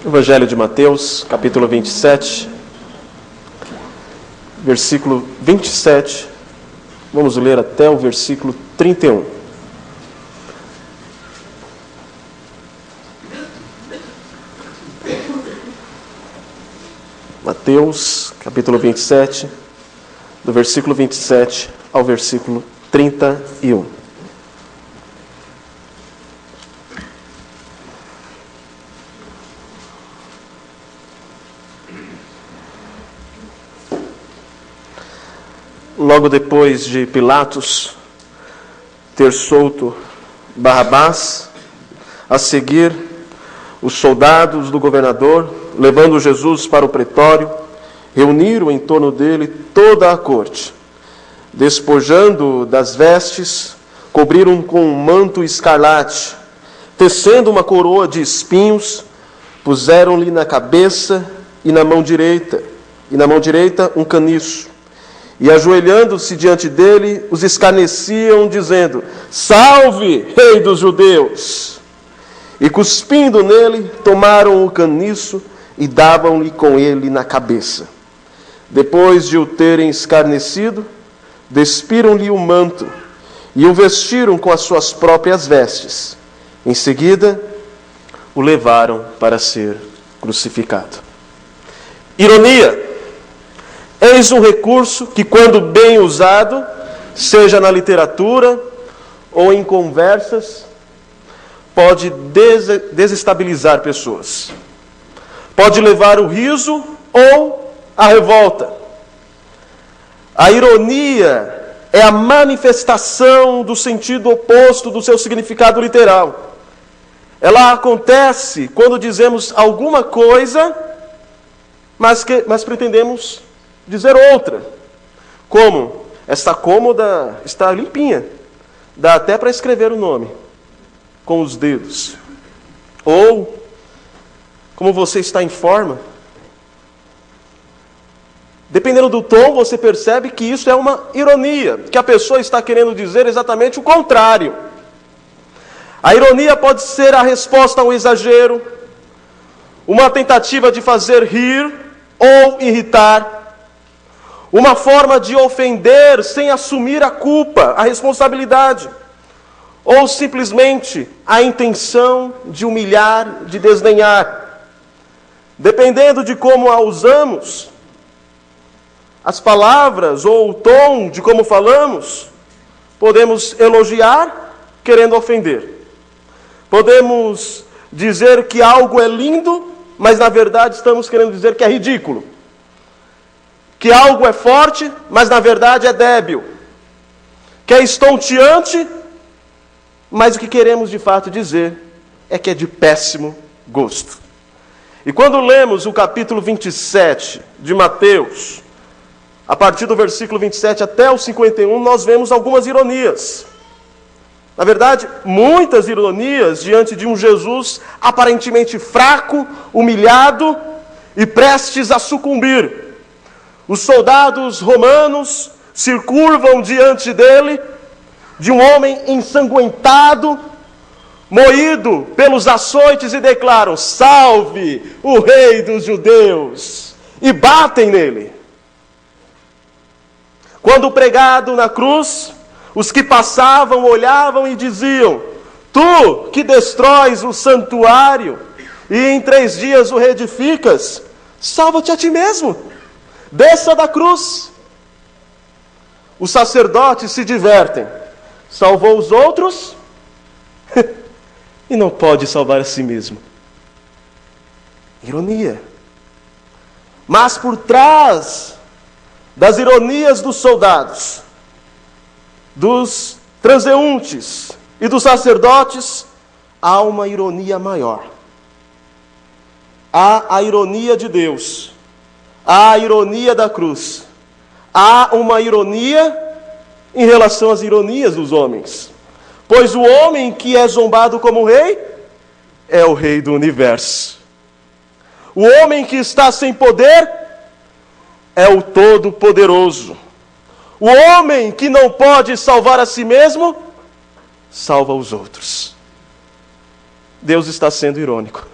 Evangelho de Mateus, capítulo 27, versículo 27, vamos ler até o versículo 31. Mateus, capítulo 27, do versículo 27 ao versículo 31. Logo depois de Pilatos ter solto Barrabás, a seguir, os soldados do governador, levando Jesus para o pretório, reuniram em torno dele toda a corte. Despojando-o das vestes, cobriram com um manto escarlate, tecendo uma coroa de espinhos, puseram-lhe na cabeça e na mão direita um caniço. E ajoelhando-se diante dele, os escarneciam, dizendo: Salve, Rei dos Judeus! E cuspindo nele, tomaram o caniço e davam-lhe com ele na cabeça. Depois de o terem escarnecido, despiram-lhe o manto e o vestiram com as suas próprias vestes. Em seguida, o levaram para ser crucificado. Ironia! Eis um recurso que, quando bem usado, seja na literatura ou em conversas, pode desestabilizar pessoas. Pode levar o riso ou a revolta. A ironia é a manifestação do sentido oposto do seu significado literal. Ela acontece quando dizemos alguma coisa, mas pretendemos dizer outra. Como? Esta cômoda está limpinha. Dá até para escrever o nome com os dedos. Ou, como você está em forma. Dependendo do tom, você percebe que isso é uma ironia, que a pessoa está querendo dizer exatamente o contrário. A ironia pode ser a resposta ao exagero, uma tentativa de fazer rir ou irritar, uma forma de ofender sem assumir a culpa, a responsabilidade, ou simplesmente a intenção de humilhar, de desdenhar. Dependendo de como a usamos, as palavras ou o tom de como falamos, podemos elogiar querendo ofender. Podemos dizer que algo é lindo, mas na verdade estamos querendo dizer que é ridículo. Que algo é forte, mas na verdade é débil. Que é estonteante, mas o que queremos de fato dizer é que é de péssimo gosto. E quando lemos o capítulo 27 de Mateus, a partir do versículo 27 até o 51, nós vemos algumas ironias. Na verdade, muitas ironias diante de um Jesus aparentemente fraco, humilhado e prestes a sucumbir. Os soldados romanos se curvam diante dele, de um homem ensanguentado, moído pelos açoites, e declaram: Salve o Rei dos Judeus! E batem nele. Quando pregado na cruz, os que passavam olhavam e diziam: Tu que destróis o santuário e em 3 dias o reedificas, salva-te a ti mesmo. Desça da cruz. Os sacerdotes se divertem. Salvou os outros e não pode salvar a si mesmo. Ironia. Mas por trás das ironias dos soldados, dos transeuntes e dos sacerdotes, há uma ironia maior. Há a ironia de Deus. Há a ironia da cruz. Há uma ironia em relação às ironias dos homens. Pois o homem que é zombado como rei é o rei do universo. O homem que está sem poder é o Todo-Poderoso. O homem que não pode salvar a si mesmo, salva os outros. Deus está sendo irônico.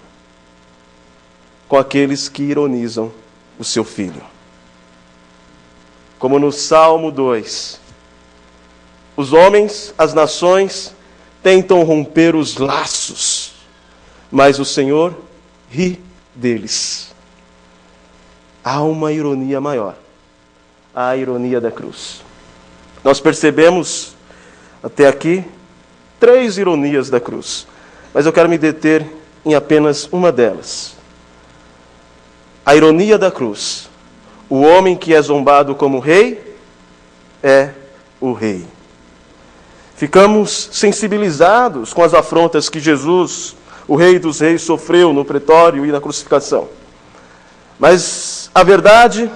com aqueles que ironizam o seu filho. Como no Salmo 2, os homens, as nações, tentam romper os laços, mas o Senhor ri deles. Há uma ironia maior, a ironia da cruz. Nós percebemos até aqui 3 ironias da cruz, mas eu quero me deter em apenas uma delas. A ironia da cruz. O homem que é zombado como rei é o rei. Ficamos sensibilizados com as afrontas que Jesus, o Rei dos Reis, sofreu no pretório e na crucificação. Mas a verdade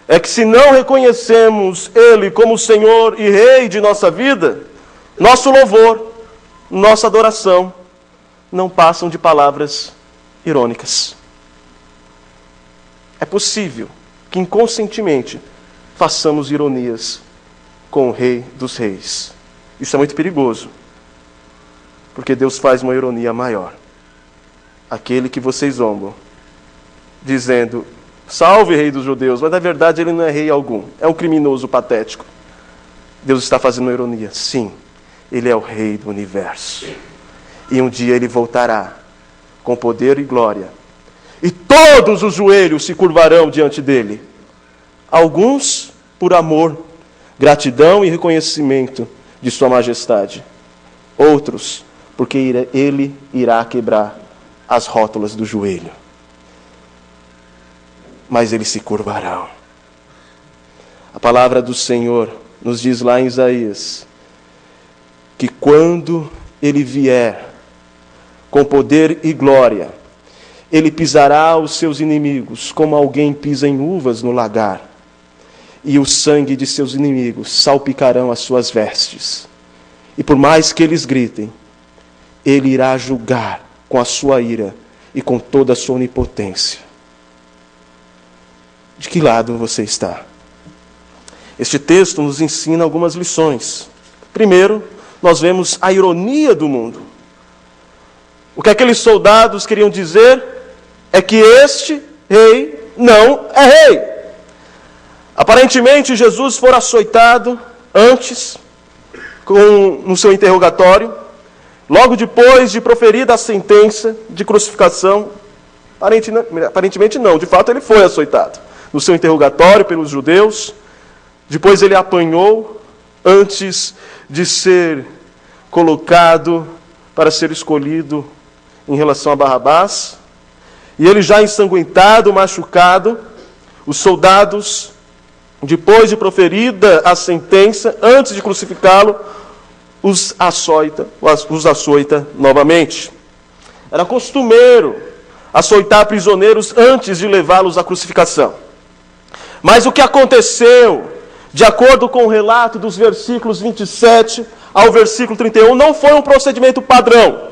é que se não reconhecemos Ele como Senhor e Rei de nossa vida, nosso louvor, nossa adoração, não passam de palavras irônicas. É possível que inconscientemente façamos ironias com o Rei dos Reis. Isso é muito perigoso, porque Deus faz uma ironia maior. Aquele que vocês zombam, dizendo, salve Rei dos Judeus, mas na verdade ele não é rei algum, é um criminoso patético. Deus está fazendo uma ironia. Sim, ele é o Rei do universo. E um dia ele voltará com poder e glória. E todos os joelhos se curvarão diante dele. Alguns por amor, gratidão e reconhecimento de sua majestade. Outros porque ele irá quebrar as rótulas do joelho. Mas eles se curvarão. A palavra do Senhor nos diz lá em Isaías que quando ele vier com poder e glória, ele pisará os seus inimigos como alguém pisa em uvas no lagar, e o sangue de seus inimigos salpicarão as suas vestes. E por mais que eles gritem, ele irá julgar com a sua ira e com toda a sua onipotência. De que lado você está? Este texto nos ensina algumas lições. Primeiro, nós vemos a ironia do mundo. O que aqueles soldados queriam dizer é que este rei não é rei. Aparentemente, Jesus fora açoitado antes, no seu interrogatório, logo depois de proferida a sentença de crucificação. Aparentemente não, de fato ele foi açoitado no seu interrogatório pelos judeus. Depois ele apanhou antes de ser colocado para ser escolhido em relação a Barrabás. E ele já ensanguentado, machucado, os soldados, depois de proferida a sentença, antes de crucificá-lo, os açoita novamente. Era costumeiro açoitar prisioneiros antes de levá-los à crucificação. Mas o que aconteceu, de acordo com o relato dos versículos 27 ao versículo 31, não foi um procedimento padrão.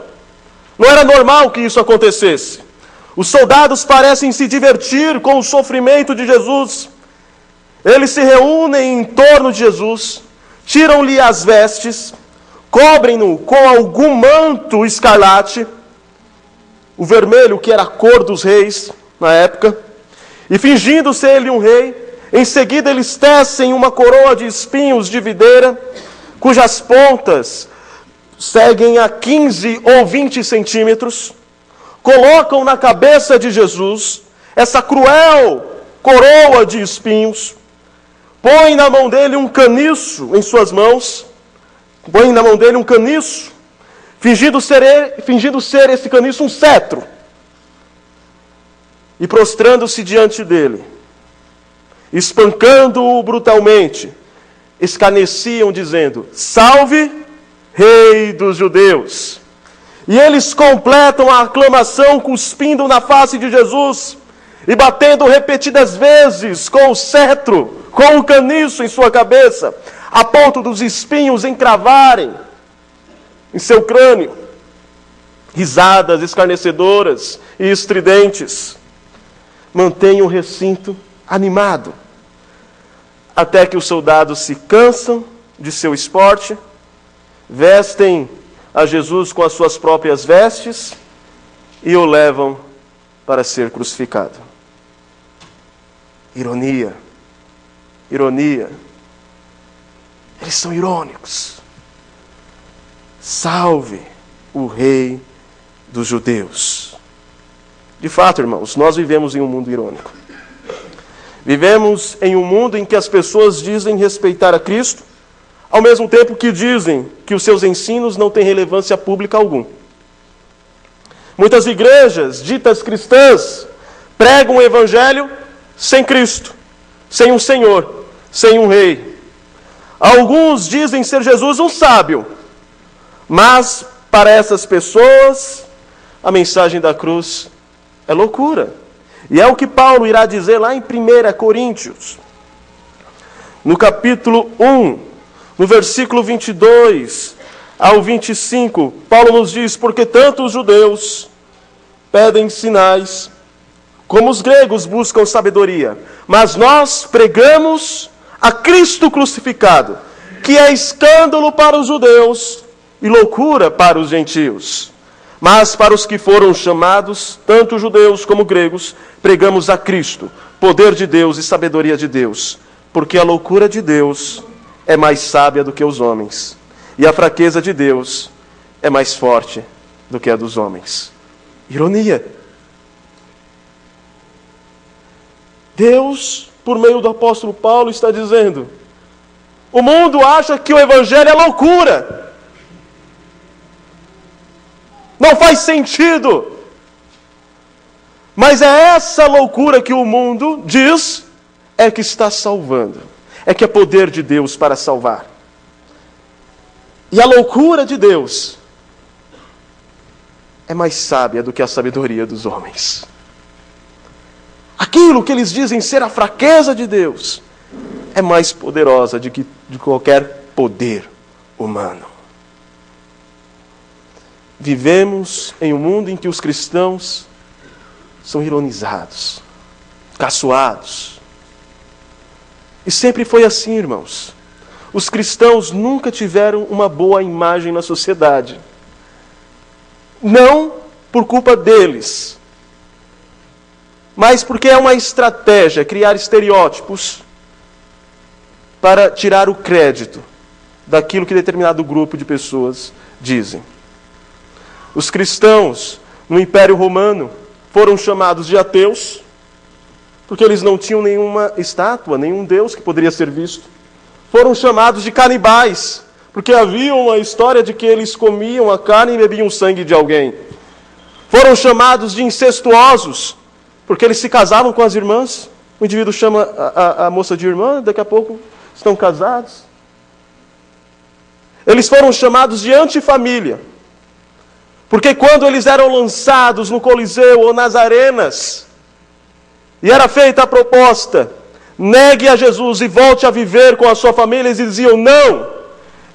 Não era normal que isso acontecesse. Os soldados parecem se divertir com o sofrimento de Jesus. Eles se reúnem em torno de Jesus, tiram-lhe as vestes, cobrem-no com algum manto escarlate, o vermelho que era a cor dos reis na época, e fingindo ser ele um rei, em seguida eles tecem uma coroa de espinhos de videira, cujas pontas seguem a 15 ou 20 centímetros, colocam na cabeça de Jesus essa cruel coroa de espinhos, põem na mão dele um caniço em suas mãos, põem na mão dele um caniço, fingindo ser esse caniço um cetro, e prostrando-se diante dele, espancando-o brutalmente, escarneciam dizendo, salve, Rei dos Judeus. E eles completam a aclamação cuspindo na face de Jesus e batendo repetidas vezes com o cetro, com o caniço em sua cabeça, a ponto dos espinhos encravarem em seu crânio. Risadas escarnecedoras e estridentes mantêm o recinto animado, até que os soldados se cansam de seu esporte, vestem a Jesus com as suas próprias vestes e o levam para ser crucificado. Ironia. Ironia. Eles são irônicos. Salve o Rei dos Judeus. De fato, irmãos, nós vivemos em um mundo irônico. Vivemos em um mundo em que as pessoas dizem respeitar a Cristo, ao mesmo tempo que dizem que os seus ensinos não têm relevância pública alguma. Muitas igrejas ditas cristãs pregam o Evangelho sem Cristo, sem um Senhor, sem um Rei. Alguns dizem ser Jesus um sábio, mas para essas pessoas a mensagem da cruz é loucura. E é o que Paulo irá dizer lá em 1 Coríntios, no capítulo 1, no versículo 22 ao 25. Paulo nos diz: porque tanto os judeus pedem sinais, como os gregos buscam sabedoria. Mas nós pregamos a Cristo crucificado, que é escândalo para os judeus e loucura para os gentios. Mas para os que foram chamados, tanto judeus como gregos, pregamos a Cristo, poder de Deus e sabedoria de Deus. Porque a loucura de Deus é mais sábia do que os homens, e a fraqueza de Deus é mais forte do que a dos homens. Ironia. Deus, por meio do apóstolo Paulo, está dizendo: o mundo acha que o Evangelho é loucura. Não faz sentido. Mas é essa loucura que o mundo diz é que está salvando. É que é poder de Deus para salvar. E a loucura de Deus é mais sábia do que a sabedoria dos homens. Aquilo que eles dizem ser a fraqueza de Deus é mais poderosa de qualquer poder humano. Vivemos em um mundo em que os cristãos são ironizados, caçoados. E sempre foi assim, irmãos. Os cristãos nunca tiveram uma boa imagem na sociedade. Não por culpa deles, mas porque é uma estratégia criar estereótipos para tirar o crédito daquilo que determinado grupo de pessoas dizem. Os cristãos no Império Romano foram chamados de ateus, porque eles não tinham nenhuma estátua, nenhum Deus que poderia ser visto. Foram chamados de canibais, porque havia uma história de que eles comiam a carne e bebiam o sangue de alguém. Foram chamados de incestuosos, porque eles se casavam com as irmãs. O indivíduo chama a moça de irmã, daqui a pouco estão casados. Eles foram chamados de antifamília, porque quando eles eram lançados no Coliseu ou nas arenas, e era feita a proposta: negue a Jesus e volte a viver com a sua família, eles diziam: não,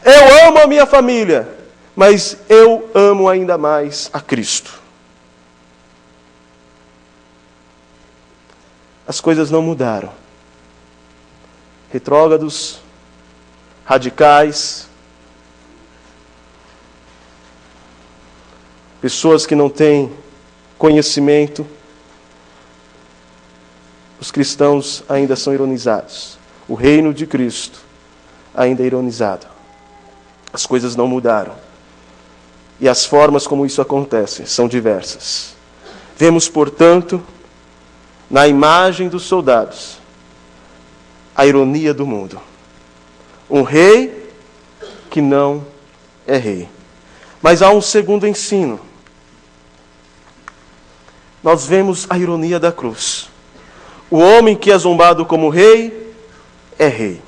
eu amo a minha família, mas eu amo ainda mais a Cristo. As coisas não mudaram. Retrógrados, radicais, pessoas que não têm conhecimento. Os cristãos ainda são ironizados. O reino de Cristo ainda é ironizado. As coisas não mudaram. E as formas como isso acontece são diversas. Vemos, portanto, na imagem dos soldados, a ironia do mundo. Um rei que não é rei. Mas há um segundo ensino. Nós vemos a ironia da cruz. O homem que é zombado como rei, é rei.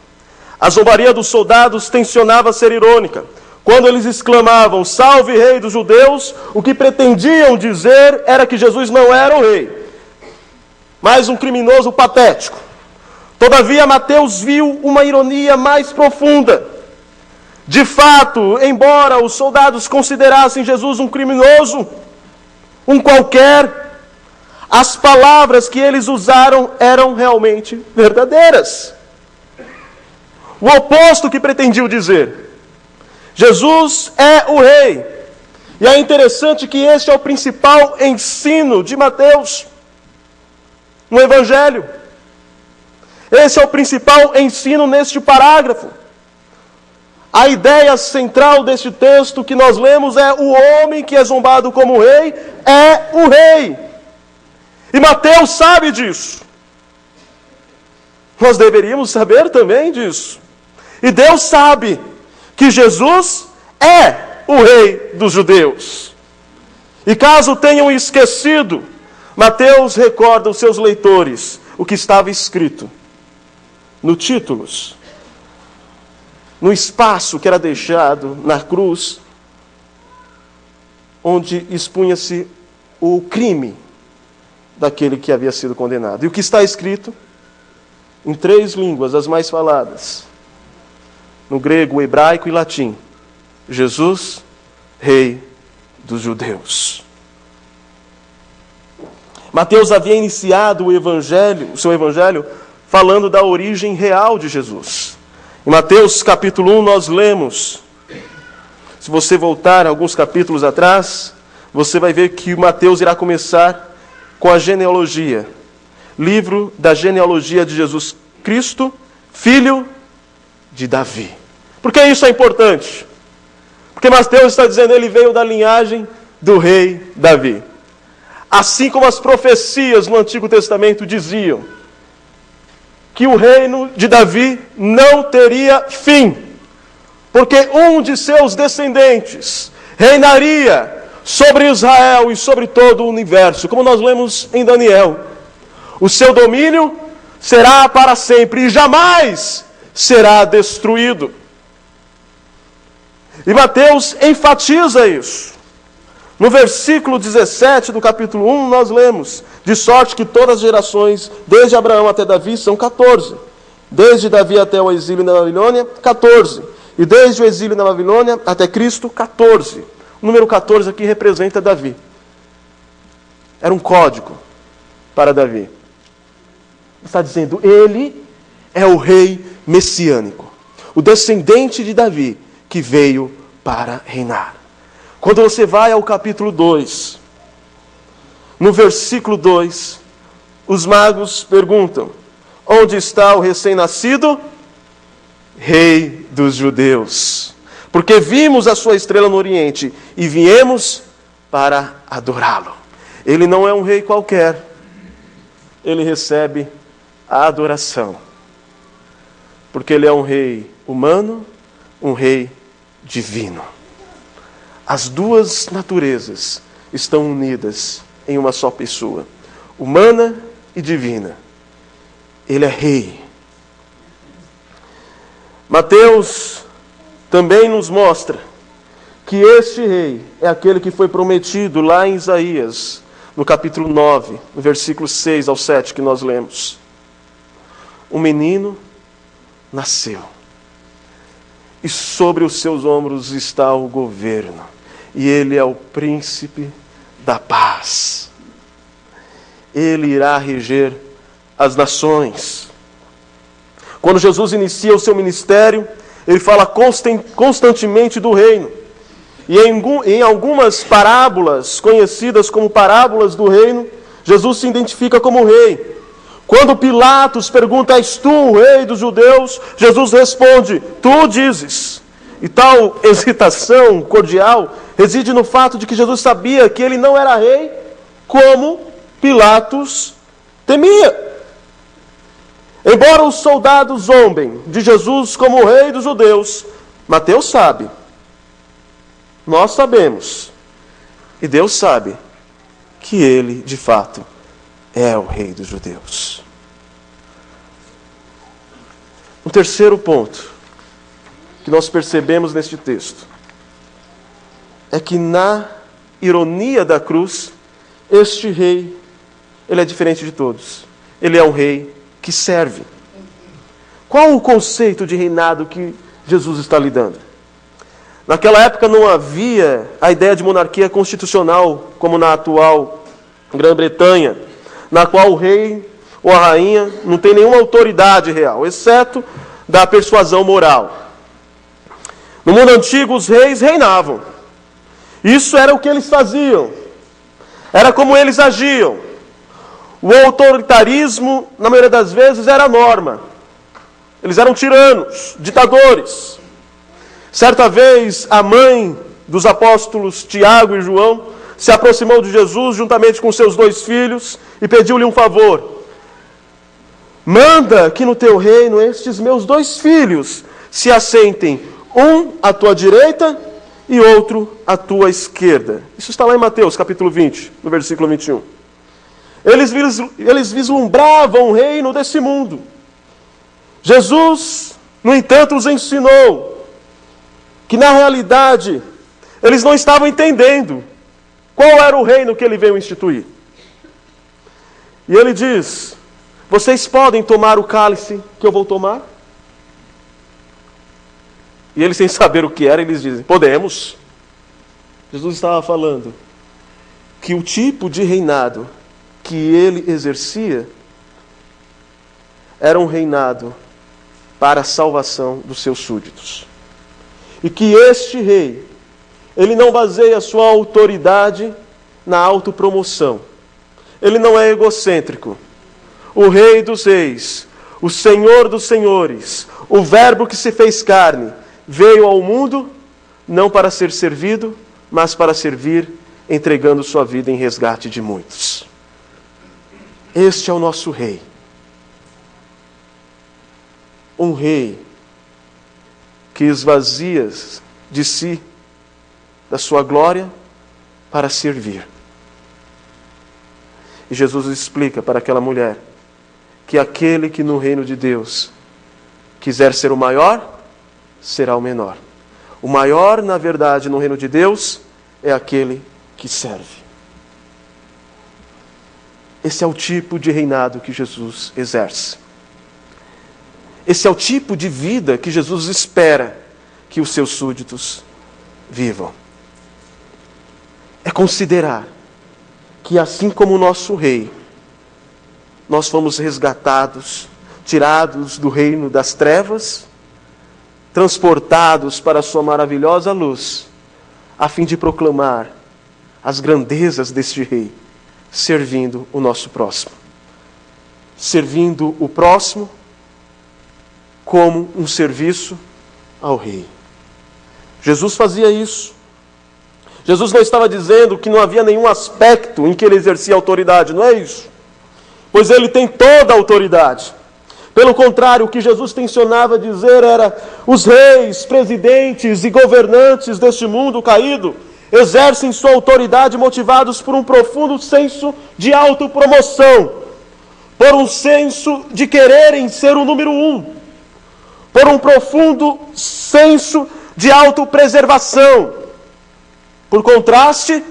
A zombaria dos soldados tensionava ser irônica. Quando eles exclamavam: salve rei dos judeus, o que pretendiam dizer era que Jesus não era o rei, mas um criminoso patético. Todavia, Mateus viu uma ironia mais profunda. De fato, embora os soldados considerassem Jesus um criminoso, um qualquer, as palavras que eles usaram eram realmente verdadeiras. O oposto que pretendiam dizer. Jesus é o rei. E é interessante que este é o principal ensino de Mateus. no Evangelho. Esse é o principal ensino neste parágrafo. A ideia central deste texto que nós lemos é: o homem que é zombado como rei é o rei. E Mateus sabe disso. Nós deveríamos saber também disso. E Deus sabe que Jesus é o rei dos judeus. E caso tenham esquecido, Mateus recorda aos seus leitores o que estava escrito no títulos, no espaço que era deixado na cruz, onde expunha-se o crime daquele que havia sido condenado. E o que está escrito em 3 línguas, as mais faladas, no grego, hebraico e latim: Jesus, Rei dos judeus. Mateus havia iniciado o seu evangelho, falando da origem real de Jesus. Em Mateus capítulo 1 nós lemos, se você voltar alguns capítulos atrás, você vai ver que Mateus irá começar com a genealogia. Livro da genealogia de Jesus Cristo, filho de Davi. Por que isso é importante? Porque Mateus está dizendo que ele veio da linhagem do rei Davi. Assim como as profecias no Antigo Testamento diziam que o reino de Davi não teria fim, porque um de seus descendentes reinaria sobre Israel e sobre todo o universo, como nós lemos em Daniel. O seu domínio será para sempre e jamais será destruído. E Mateus enfatiza isso. No versículo 17 do capítulo 1 nós lemos: de sorte que todas as gerações, desde Abraão até Davi, são 14. Desde Davi até o exílio na Babilônia, 14. E desde o exílio na Babilônia até Cristo, 14. O número 14 aqui representa Davi. Era um código para Davi. Está dizendo, ele é o rei messiânico, o descendente de Davi, que veio para reinar. Quando você vai ao capítulo 2, no versículo 2, os magos perguntam: onde está o recém-nascido rei dos judeus? Porque vimos a sua estrela no Oriente e viemos para adorá-lo. Ele não é um rei qualquer. Ele recebe a adoração. Porque ele é um rei humano, um rei divino. As duas naturezas estão unidas em uma só pessoa, humana e divina. Ele é rei. Mateus também nos mostra que este rei é aquele que foi prometido lá em Isaías, no capítulo 9, no versículo 6 ao 7 que nós lemos. Um menino nasceu, e sobre os seus ombros está o governo, e ele é o príncipe da paz. Ele irá reger as nações. Quando Jesus inicia o seu ministério, ele fala constantemente do reino. E em algumas parábolas, conhecidas como parábolas do reino, Jesus se identifica como rei. Quando Pilatos pergunta: és tu o rei dos judeus? Jesus responde: tu dizes. E tal hesitação cordial reside no fato de que Jesus sabia que ele não era rei como Pilatos temia. Embora os soldados zombem de Jesus como o rei dos judeus, Mateus sabe, nós sabemos, e Deus sabe, que ele, de fato, é o rei dos judeus. Um terceiro ponto que nós percebemos neste texto é que na ironia da cruz, este rei, ele é diferente de todos. Ele é um rei que serve. Qual o conceito de reinado que Jesus está lidando? Naquela época não havia a ideia de monarquia constitucional, como na atual Grã-Bretanha, na qual o rei ou a rainha não tem nenhuma autoridade real, exceto da persuasão moral. No mundo antigo, os reis reinavam. Isso era o que eles faziam. Era como eles agiam. O autoritarismo, na maioria das vezes, era a norma. Eles eram tiranos, ditadores. Certa vez, a mãe dos apóstolos Tiago e João se aproximou de Jesus juntamente com seus 2 filhos e pediu-lhe um favor. Manda que no teu reino estes meus 2 filhos se assentem, um à tua direita e outro à tua esquerda. Isso está lá em Mateus, capítulo 20, no versículo 21. Eles vislumbravam o reino desse mundo. Jesus, no entanto, os ensinou que, na realidade, eles não estavam entendendo qual era o reino que ele veio instituir. E ele diz: vocês podem tomar o cálice que eu vou tomar? E eles, sem saber o que era, eles dizem: podemos. Jesus estava falando que o tipo de reinado que ele exercia era um reinado para a salvação dos seus súditos. E que este rei, ele não baseia a sua autoridade na autopromoção. Ele não é egocêntrico. O Rei dos Reis, o Senhor dos Senhores, o Verbo que se fez carne, veio ao mundo não para ser servido, mas para servir, entregando sua vida em resgate de muitos. Este é o nosso Rei. Um Rei que esvazia de si, da sua glória, para servir. E Jesus explica para aquela mulher que aquele que no reino de Deus quiser ser o maior, será o menor. O maior, na verdade, no reino de Deus, é aquele que serve. Esse é o tipo de reinado que Jesus exerce. Esse é o tipo de vida que Jesus espera que os seus súditos vivam. É considerar que, assim como o nosso Rei, nós fomos resgatados, tirados do reino das trevas, transportados para a sua maravilhosa luz, a fim de proclamar as grandezas deste Rei, servindo o nosso próximo. Servindo o próximo como um serviço ao Rei. Jesus fazia isso. Jesus não estava dizendo que não havia nenhum aspecto em que ele exercia autoridade, não é isso? Pois ele tem toda a autoridade. Pelo contrário, o que Jesus tensionava dizer era: os reis, presidentes e governantes deste mundo caído exercem sua autoridade motivados por um profundo senso de autopromoção, por um senso de quererem ser o número 1, por um profundo senso de autopreservação. Por contraste,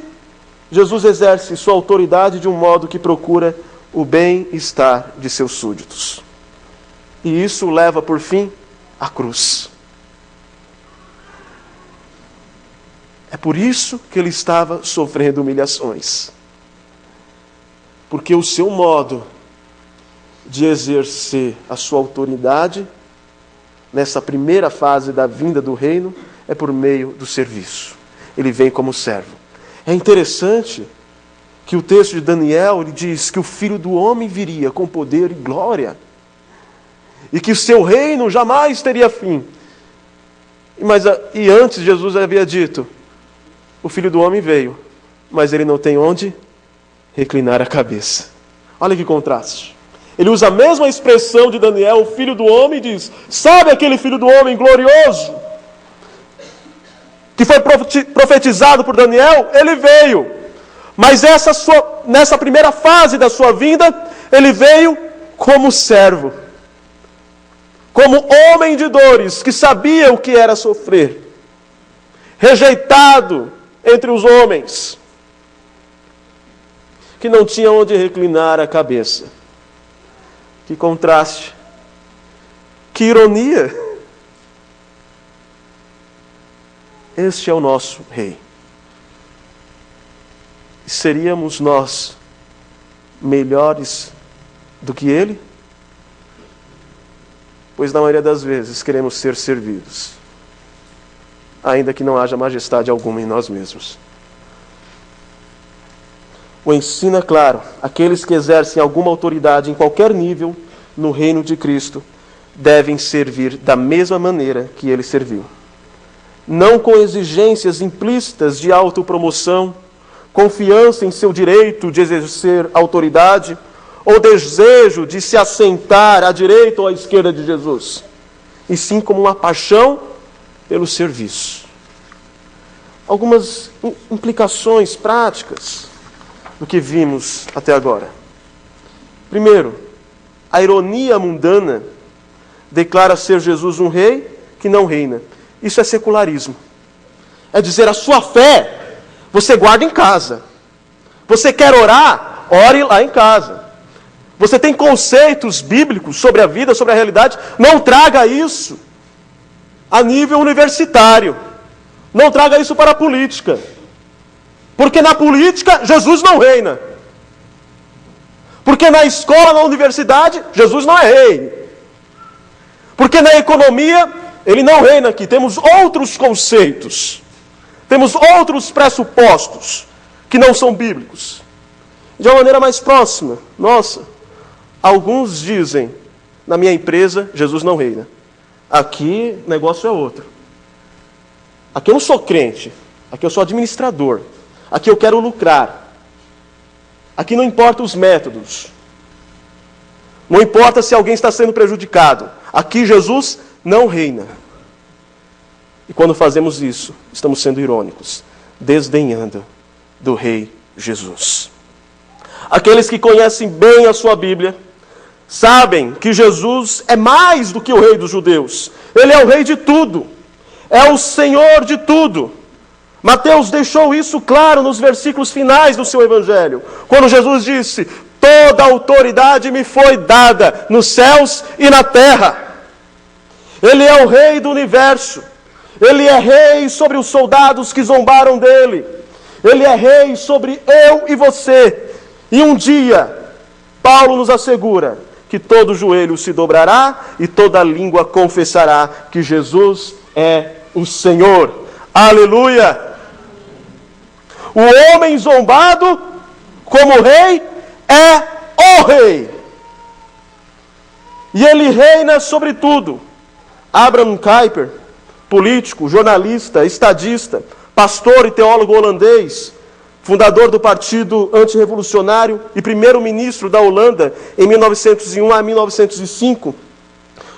Jesus exerce sua autoridade de um modo que procura o bem-estar de seus súditos. E isso leva, por fim, à cruz. É por isso que ele estava sofrendo humilhações. Porque o seu modo de exercer a sua autoridade, nessa primeira fase da vinda do reino, é por meio do serviço. Ele vem como servo. É interessante que o texto de Daniel ele diz que o Filho do Homem viria com poder e glória, e que o seu reino jamais teria fim. E antes Jesus havia dito: o Filho do Homem veio, mas ele não tem onde reclinar a cabeça. Olha que contraste. Ele usa a mesma expressão de Daniel, o Filho do Homem, e diz: sabe aquele Filho do Homem glorioso que foi profetizado por Daniel? Ele veio, mas nessa primeira fase da sua vinda, ele veio como servo, como homem de dores, que sabia o que era sofrer, rejeitado entre os homens, que não tinha onde reclinar a cabeça. Que contraste, que ironia. Este é o nosso Rei. E seríamos nós melhores do que Ele? Pois na maioria das vezes queremos ser servidos, ainda que não haja majestade alguma em nós mesmos. o ensino é claro: aqueles que exercem alguma autoridade em qualquer nível no reino de Cristo devem servir da mesma maneira que ele serviu. Não com exigências implícitas de autopromoção, confiança em seu direito de exercer autoridade, ou desejo de se assentar à direita ou à esquerda de Jesus, e sim como uma paixão pelo serviço. Algumas implicações práticas do que vimos até agora. Primeiro, a ironia mundana declara ser Jesus um rei que não reina. Isso é secularismo. É dizer, a sua fé você guarda em casa. Você quer orar? Ore lá em casa. Você tem conceitos bíblicos sobre a vida, sobre a realidade? Não traga isso a nível universitário. Não traga isso para a política. Porque na política, Jesus não reina. Porque na escola, na universidade, Jesus não é rei. Porque na economia, ele não reina aqui. Temos outros conceitos. Temos outros pressupostos que não são bíblicos. De uma maneira mais próxima, nossa, alguns dizem, na minha empresa, Jesus não reina. Aqui, o negócio é outro. Aqui eu não sou crente. Aqui eu sou administrador. Aqui eu quero lucrar. Aqui não importa os métodos. Não importa se alguém está sendo prejudicado. Aqui Jesus não reina. E quando fazemos isso, estamos sendo irônicos, desdenhando do Rei Jesus. Aqueles que conhecem bem a sua Bíblia, sabem que Jesus é mais do que o Rei dos judeus. Ele é o Rei de tudo. É o Senhor de tudo. Mateus deixou isso claro nos versículos finais do seu Evangelho, quando Jesus disse: toda autoridade me foi dada nos céus e na terra. Ele é o Rei do universo. Ele é Rei sobre os soldados que zombaram dele. Ele é Rei sobre eu e você. E um dia, Paulo nos assegura que todo joelho se dobrará e toda língua confessará que Jesus é o Senhor. Aleluia! O homem zombado como rei é o rei. E ele reina sobre tudo. Abraham Kuyper, político, jornalista, estadista, pastor e teólogo holandês, fundador do Partido Antirrevolucionário e primeiro-ministro da Holanda em 1901 a 1905,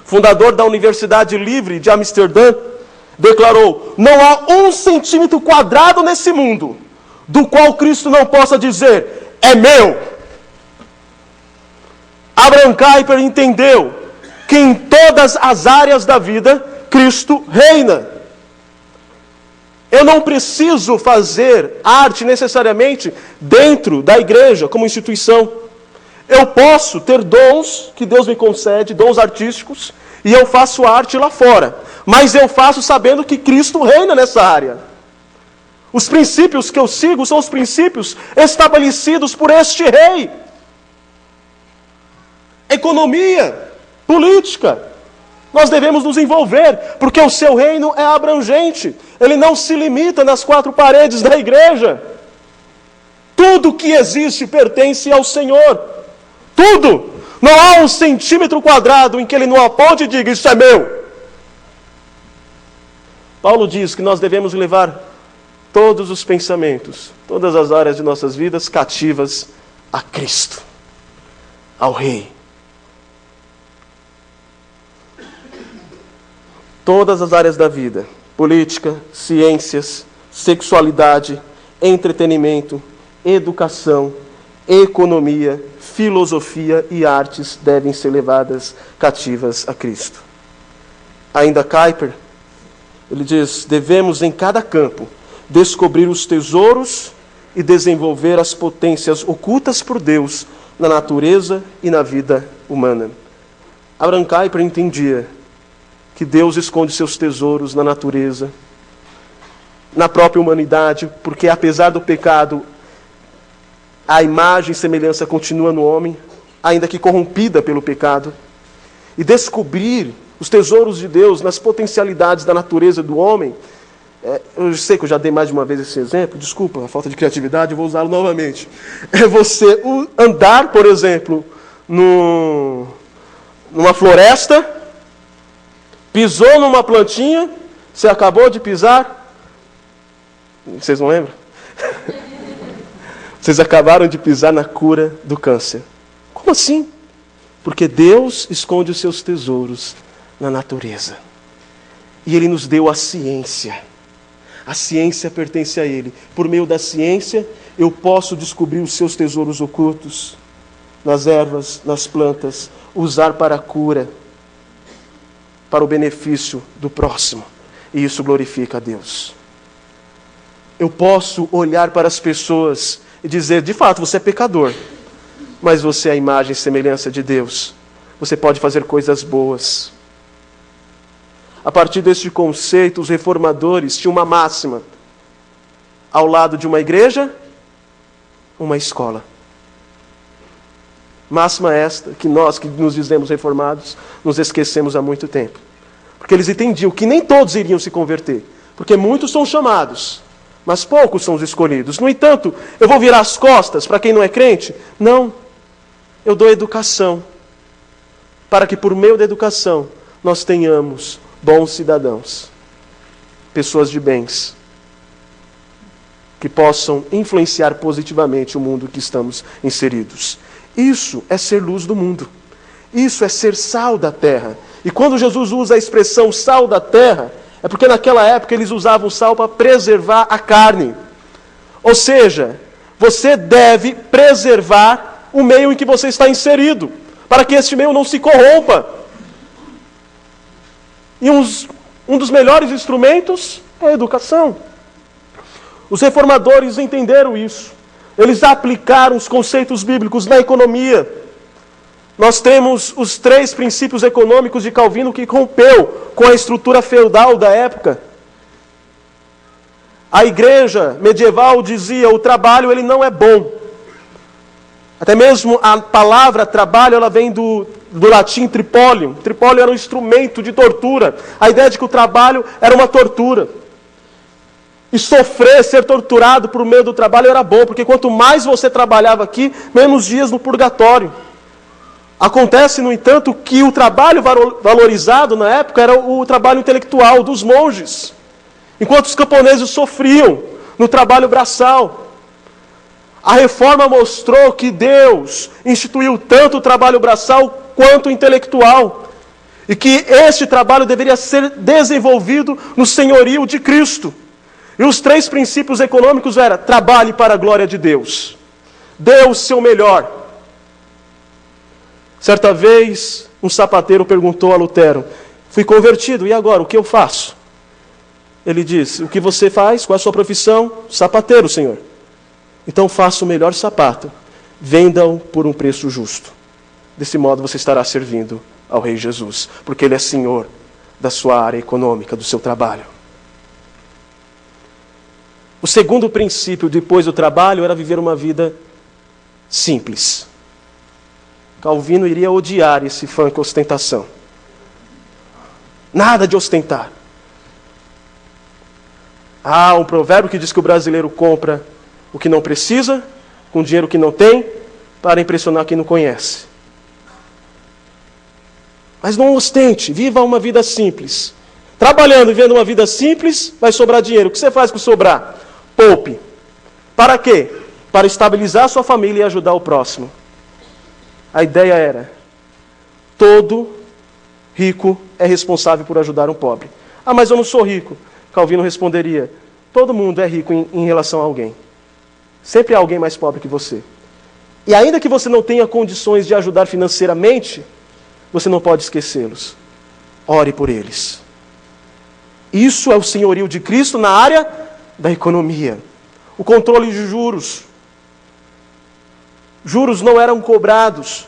fundador da Universidade Livre de Amsterdã, declarou: não há 1 centímetro quadrado nesse mundo do qual Cristo não possa dizer, é meu. Abraham Kuyper entendeu que em todas as áreas da vida, Cristo reina. Eu não preciso fazer arte necessariamente dentro da igreja, como instituição. Eu posso ter dons que Deus me concede, dons artísticos, e eu faço arte lá fora. Mas eu faço sabendo que Cristo reina nessa área. Os princípios que eu sigo são os princípios estabelecidos por este rei. Economia, política, nós devemos nos envolver, porque o seu reino é abrangente. Ele não se limita nas 4 paredes da igreja. Tudo que existe pertence ao Senhor. Tudo. Não há 1 centímetro quadrado em que ele não aponte e diga, isso é meu. Paulo diz que nós devemos levar todos os pensamentos, todas as áreas de nossas vidas cativas a Cristo, ao Rei. Todas as áreas da vida, política, ciências, sexualidade, entretenimento, educação, economia, filosofia e artes devem ser levadas cativas a Cristo. Ainda Kuyper, ele diz, devemos em cada campo descobrir os tesouros e desenvolver as potências ocultas por Deus na natureza e na vida humana. Abraham Kuyper entendia que Deus esconde seus tesouros na natureza, na própria humanidade, porque apesar do pecado, a imagem e semelhança continua no homem, ainda que corrompida pelo pecado. E descobrir os tesouros de Deus nas potencialidades da natureza do homem Eu sei que eu já dei mais de uma vez esse exemplo, desculpa a falta de criatividade, eu vou usá-lo novamente. É você andar, por exemplo, numa floresta, pisou numa plantinha, você acabou de pisar. Vocês não lembram? Vocês acabaram de pisar na cura do câncer. Como assim? Porque Deus esconde os seus tesouros na natureza. E Ele nos deu a ciência. A ciência pertence a Ele. Por meio da ciência, eu posso descobrir os seus tesouros ocultos nas ervas, nas plantas, usar para a cura, para o benefício do próximo. E isso glorifica a Deus. Eu posso olhar para as pessoas e dizer, de fato, você é pecador, mas você é a imagem e semelhança de Deus. Você pode fazer coisas boas. A partir deste conceito, os reformadores tinham uma máxima. Ao lado de uma igreja, uma escola. Máxima esta que nós, que nos dizemos reformados, nos esquecemos há muito tempo. Porque eles entendiam que nem todos iriam se converter. Porque muitos são chamados, mas poucos são os escolhidos. No entanto, eu vou virar as costas para quem não é crente? Não. Eu dou educação. Para que por meio da educação, nós tenhamos bons cidadãos. Pessoas de bens. Que possam influenciar positivamente o mundo que estamos inseridos. Isso é ser luz do mundo. Isso é ser sal da terra. E quando Jesus usa a expressão sal da terra, é porque naquela época eles usavam sal para preservar a carne. Ou seja, você deve preservar o meio em que você está inserido, para que este meio não se corrompa. E um dos melhores instrumentos é a educação. Os reformadores entenderam isso. Eles aplicaram os conceitos bíblicos na economia. Nós temos os 3 princípios econômicos de Calvino que rompeu com a estrutura feudal da época. A igreja medieval dizia, o trabalho ele não é bom. Até mesmo a palavra trabalho ela vem do latim tripolium. Tripolium era um instrumento de tortura. A ideia de que o trabalho era uma tortura. E sofrer, ser torturado por meio do trabalho era bom, porque quanto mais você trabalhava aqui, menos dias no purgatório. Acontece, no entanto, que o trabalho valorizado na época era o trabalho intelectual dos monges, enquanto os camponeses sofriam no trabalho braçal. A reforma mostrou que Deus instituiu tanto o trabalho braçal quanto o intelectual, e que este trabalho deveria ser desenvolvido no senhorio de Cristo. E os 3 princípios econômicos eram: trabalhe para a glória de Deus, dê o seu melhor. Certa vez, um sapateiro perguntou a Lutero: fui convertido, e agora, o que eu faço? Ele disse: o que você faz? Qual é a sua profissão? Sapateiro, senhor. Então faça o melhor sapato, venda-o por um preço justo. Desse modo você estará servindo ao Rei Jesus, porque Ele é senhor da sua área econômica, do seu trabalho. O segundo princípio depois do trabalho era viver uma vida simples. Calvino iria odiar esse fã com ostentação. Nada de ostentar. Há um provérbio que diz que o brasileiro compra o que não precisa, com dinheiro que não tem, para impressionar quem não conhece. Mas não ostente, viva uma vida simples. Trabalhando e vivendo uma vida simples, vai sobrar dinheiro. O que você faz com sobrar? Poupe. Para quê? Para estabilizar a sua família e ajudar o próximo. A ideia era: todo rico é responsável por ajudar um pobre. Ah, mas eu não sou rico. Calvino responderia: todo mundo é rico em relação a alguém. Sempre há alguém mais pobre que você. E ainda que você não tenha condições de ajudar financeiramente, você não pode esquecê-los. Ore por eles. Isso é o senhorio de Cristo na área da economia. O controle de juros. Juros não eram cobrados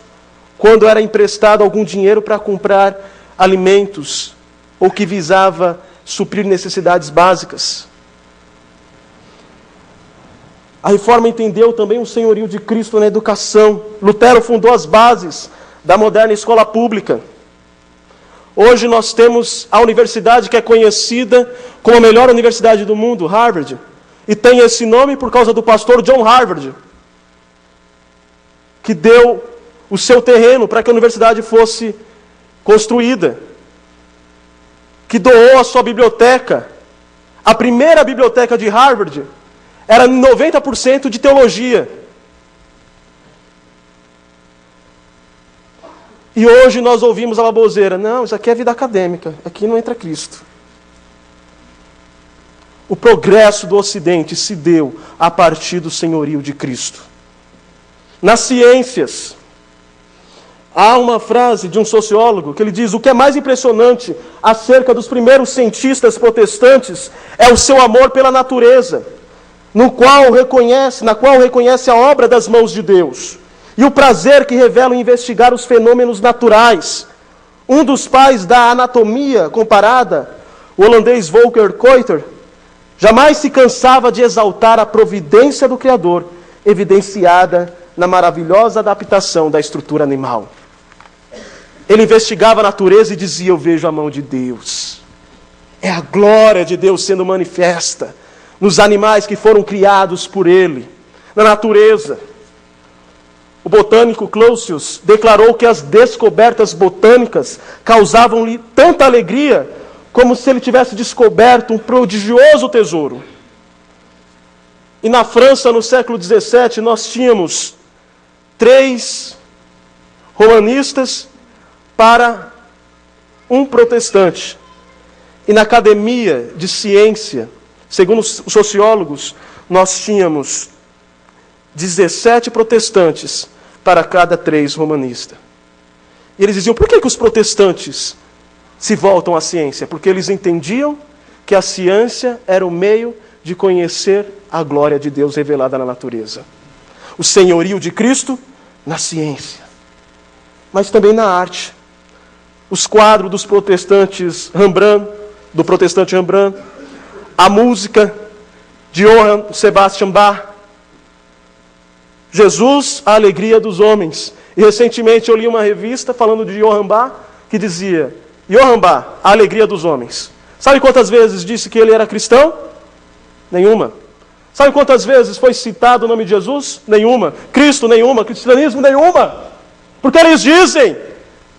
quando era emprestado algum dinheiro para comprar alimentos ou que visava suprir necessidades básicas. A reforma entendeu também o senhorio de Cristo na educação. Lutero fundou as bases da moderna escola pública. Hoje nós temos a universidade que é conhecida como a melhor universidade do mundo, Harvard. E tem esse nome por causa do pastor John Harvard, que deu o seu terreno para que a universidade fosse construída, que doou a sua biblioteca. A primeira biblioteca de Harvard era 90% de teologia. E hoje nós ouvimos a baboseira: não, isso aqui é vida acadêmica, aqui não entra Cristo. O progresso do Ocidente se deu a partir do senhorio de Cristo. Nas ciências, há uma frase de um sociólogo que ele diz: o que é mais impressionante acerca dos primeiros cientistas protestantes é o seu amor pela natureza, na qual reconhece a obra das mãos de Deus, e o prazer que revela em investigar os fenômenos naturais. Um dos pais da anatomia comparada, o holandês Volker Koyter, jamais se cansava de exaltar a providência do Criador, evidenciada na maravilhosa adaptação da estrutura animal. Ele investigava a natureza e dizia: eu vejo a mão de Deus. É a glória de Deus sendo manifesta nos animais que foram criados por Ele, na natureza. O botânico Clausius declarou que as descobertas botânicas causavam-lhe tanta alegria como se ele tivesse descoberto um prodigioso tesouro. E na França, no século XVII, nós tínhamos 3 romanistas para um protestante. E na academia de ciência, segundo os sociólogos, nós tínhamos 17 protestantes para cada 3 romanistas. E eles diziam: por que os protestantes se voltam à ciência? Porque eles entendiam que a ciência era o meio de conhecer a glória de Deus revelada na natureza. O senhorio de Cristo na ciência, mas também na arte. Os quadros dos protestantes Rembrandt, do protestante Rembrandt, a música de Johann Sebastian Bach. Jesus, a alegria dos homens. E recentemente eu li uma revista falando de Johann Bach, que dizia: Johann Bach, a alegria dos homens. Sabe quantas vezes disse que ele era cristão? Nenhuma. Sabe quantas vezes foi citado o nome de Jesus? Nenhuma. Cristo? Nenhuma. Cristianismo? Nenhuma. Porque eles dizem: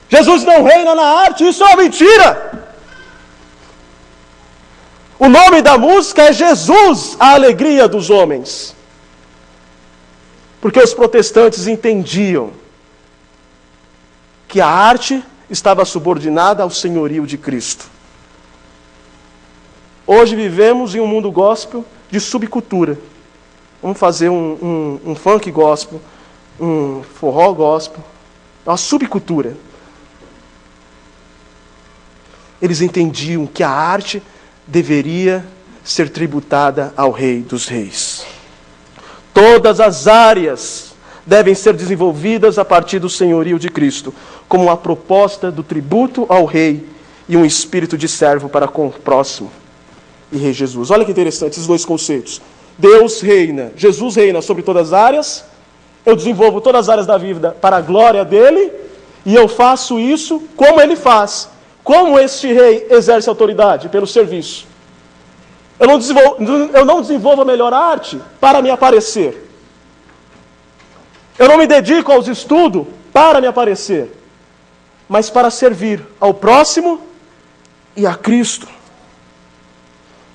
Jesus não reina na arte, isso é uma mentira. O nome da música é Jesus, a alegria dos homens. Porque os protestantes entendiam que a arte estava subordinada ao senhorio de Cristo. Hoje vivemos em um mundo gospel de subcultura. Vamos fazer um funk gospel, um forró gospel, uma subcultura. Eles entendiam que a arte deveria ser tributada ao Rei dos Reis. Todas as áreas devem ser desenvolvidas a partir do senhorio de Cristo, como uma proposta do tributo ao Rei e um espírito de servo para com o próximo e Rei Jesus. Olha que interessante esses 2 conceitos. Deus reina, Jesus reina sobre todas as áreas, eu desenvolvo todas as áreas da vida para a glória dele, e eu faço isso como ele faz. Como este rei exerce autoridade? Pelo serviço. Eu não desenvolvo a melhor arte para me aparecer. Eu não me dedico aos estudos para me aparecer, mas para servir ao próximo e a Cristo.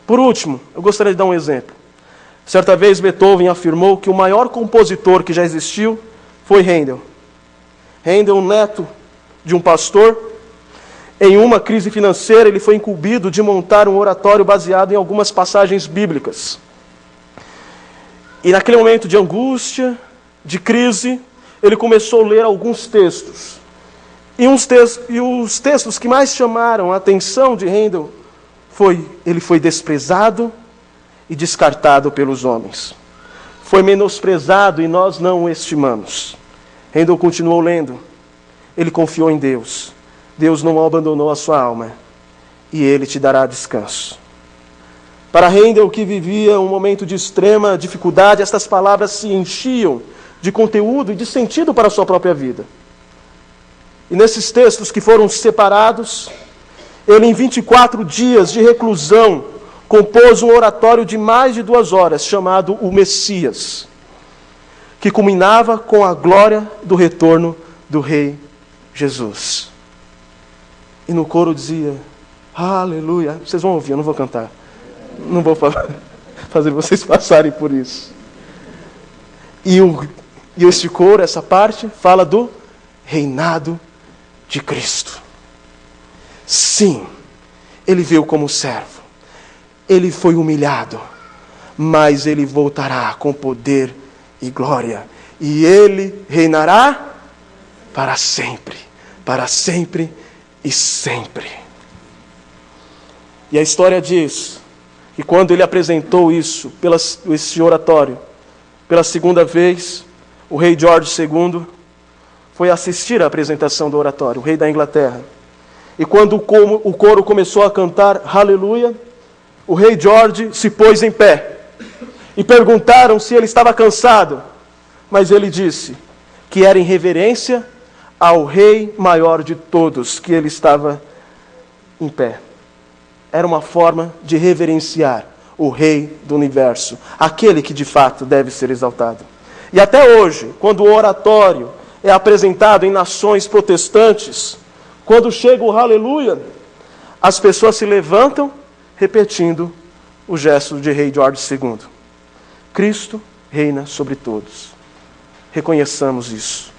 Por último, eu gostaria de dar um exemplo. Certa vez Beethoven afirmou que o maior compositor que já existiu foi Handel. Handel, neto de um pastor, em uma crise financeira, ele foi incumbido de montar um oratório baseado em algumas passagens bíblicas. E naquele momento de angústia, de crise, ele começou a ler alguns textos. E os textos que mais chamaram a atenção de Handel ele foi desprezado e descartado pelos homens. Foi menosprezado e nós não o estimamos. Handel continuou lendo. Ele confiou em Deus. Deus não abandonou a sua alma, e Ele te dará descanso. Para Handel, que vivia um momento de extrema dificuldade, estas palavras se enchiam de conteúdo e de sentido para a sua própria vida. E nesses textos que foram separados, Ele, em 24 dias de reclusão, compôs um oratório de mais de 2 horas, chamado O Messias, que culminava com a glória do retorno do Rei Jesus. E no coro dizia, aleluia. Vocês vão ouvir, eu não vou cantar. Não vou fazer vocês passarem por isso. E este coro, essa parte, fala do reinado de Cristo. Sim, ele veio como servo. Ele foi humilhado, mas ele voltará com poder e glória. E ele reinará para sempre e sempre. E a história diz que quando ele apresentou esse oratório, pela segunda vez, o rei George II foi assistir à apresentação do oratório, o rei da Inglaterra. E quando o coro começou a cantar Aleluia, o rei George se pôs em pé. E perguntaram se ele estava cansado. Mas ele disse que era em reverência ao rei maior de todos que ele estava em pé. Era uma forma de reverenciar o rei do universo, aquele que de fato deve ser exaltado. E até hoje, quando o oratório é apresentado em nações protestantes, quando chega o aleluia, as pessoas se levantam repetindo o gesto de rei George II. Cristo reina sobre todos. Reconheçamos isso.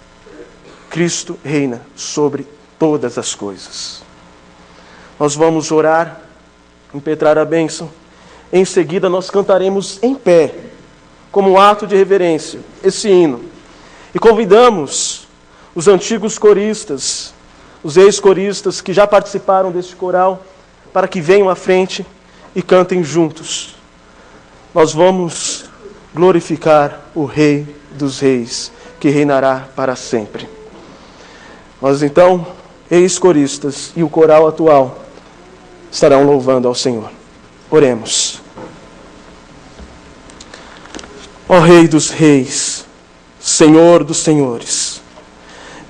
Cristo reina sobre todas as coisas. Nós vamos orar, impetrar a bênção. Em seguida nós cantaremos em pé, como um ato de reverência, esse hino. E convidamos os antigos coristas, os ex-coristas que já participaram deste coral, para que venham à frente e cantem juntos. Nós vamos glorificar o Rei dos Reis, que reinará para sempre. Nós então, ex-coristas e o coral atual, estarão louvando ao Senhor. Oremos. Ó Rei dos Reis, Senhor dos Senhores,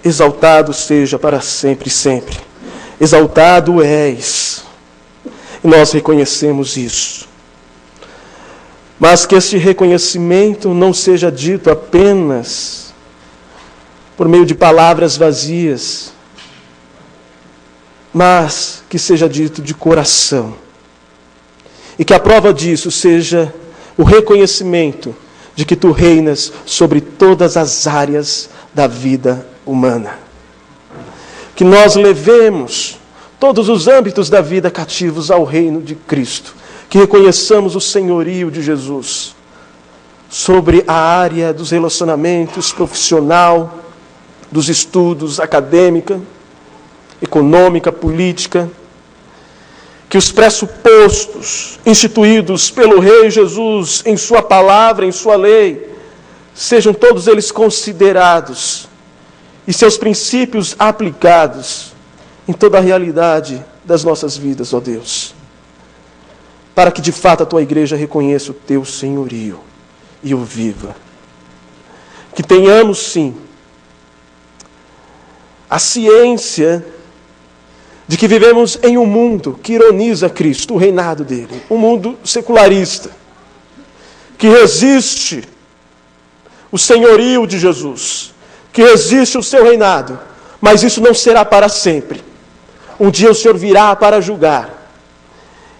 exaltado seja para sempre e sempre. Exaltado és. E nós reconhecemos isso. Mas que este reconhecimento não seja dito apenas por meio de palavras vazias, mas que seja dito de coração. E que a prova disso seja o reconhecimento de que tu reinas sobre todas as áreas da vida humana. Que nós levemos todos os âmbitos da vida cativos ao reino de Cristo. Que reconheçamos o senhorio de Jesus sobre a área dos relacionamentos profissional, dos estudos, acadêmica, econômica, política. Que os pressupostos instituídos pelo Rei Jesus em sua palavra, em sua lei, sejam todos eles considerados e seus princípios aplicados em toda a realidade das nossas vidas, ó Deus. Para que de fato a tua igreja reconheça o teu senhorio e o viva. Que tenhamos sim a ciência de que vivemos em um mundo que ironiza Cristo, o reinado dele. Um mundo secularista, que resiste o senhorio de Jesus, que resiste o seu reinado. Mas isso não será para sempre. Um dia o Senhor virá para julgar.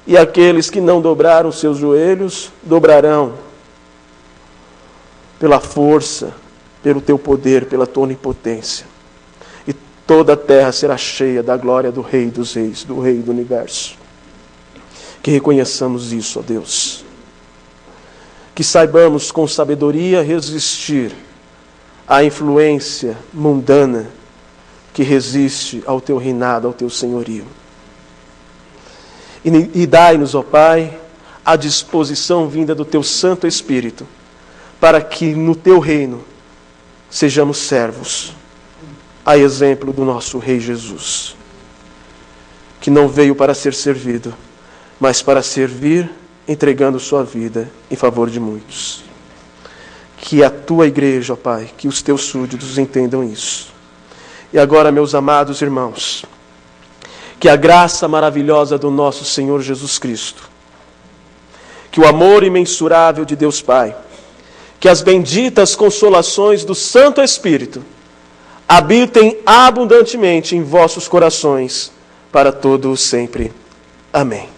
E aqueles que não dobraram seus joelhos, dobrarão pela força, pelo teu poder, pela tua onipotência. E toda a terra será cheia da glória do Rei dos Reis, do Rei do Universo. Que reconheçamos isso, ó Deus. Que saibamos com sabedoria resistir à influência mundana que resiste ao teu reinado, ao teu senhorio. E dai-nos, ó Pai, a disposição vinda do teu Santo Espírito, para que no teu reino sejamos servos, a exemplo do nosso Rei Jesus, que não veio para ser servido, mas para servir, entregando sua vida em favor de muitos. Que a tua igreja, ó Pai, que os teus súditos entendam isso. E agora, meus amados irmãos, Que a graça maravilhosa do nosso Senhor Jesus Cristo, que o amor imensurável de Deus Pai, que as benditas consolações do Santo Espírito habitem abundantemente em vossos corações, para todo o sempre. Amém.